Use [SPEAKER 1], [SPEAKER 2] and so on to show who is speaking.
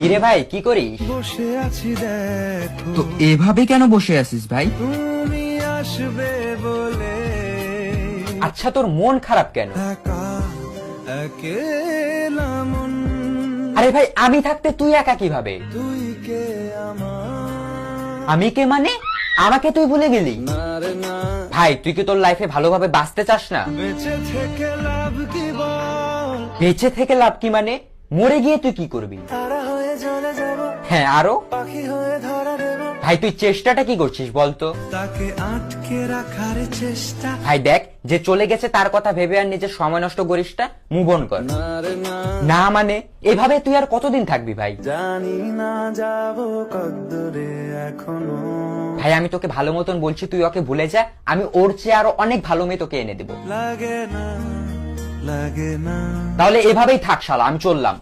[SPEAKER 1] কিরে ভাই কি করিস?
[SPEAKER 2] বসে আছি দেখো
[SPEAKER 3] তো এভাবে কেন বসে আছিস ভাই?
[SPEAKER 2] তুমি আসবে বলে
[SPEAKER 1] আচ্ছা তোর মন খারাপ কেন?
[SPEAKER 2] একা একেলা মন
[SPEAKER 1] আরে ভাই আমি থাকতে তুই একা কিভাবে?
[SPEAKER 2] তুই কে আমার
[SPEAKER 1] আমি কে মানে? আমাকে তুই ভুলে গেলি?
[SPEAKER 2] না রে না
[SPEAKER 1] ভাই তুই কি তোর লাইফে ভালোভাবে বাঁচতে চাস না?
[SPEAKER 2] বেঁচে থেকে লাভ কি বল
[SPEAKER 1] বেঁচে থেকে লাভ কি মানে? মরে গিয়ে তুই কি করবি?
[SPEAKER 2] তারা হয়ে চলে যাব
[SPEAKER 1] হ্যাঁ আরো?
[SPEAKER 2] পাখি হয়ে ধরা দেব
[SPEAKER 1] ভাই তুই চেষ্টাটা কি করছিস বলতো?
[SPEAKER 2] তাকে আটকে রাখার চেষ্টা
[SPEAKER 1] ভাই দেখ যে চলে গেছে তার কথা ভেবে আর নিজের সময় নষ্ট করিস না, মুভ অন কর।
[SPEAKER 2] না রে না
[SPEAKER 1] না মানে এভাবে তুই আর কতদিন থাকবি ভাই?
[SPEAKER 2] জানি না যাব কদ্দূরে এখনো
[SPEAKER 1] ভাই আমি তোকে ভালো মতন বলছি তুই ওকে ভুলে যা, আমি ওর চেয়ে আরো অনেক ভালো মেয়ে তোকে এনে দেবো।
[SPEAKER 2] লাগে না
[SPEAKER 1] তাহলে এভাবেই থাক শালা, আমি চললাম।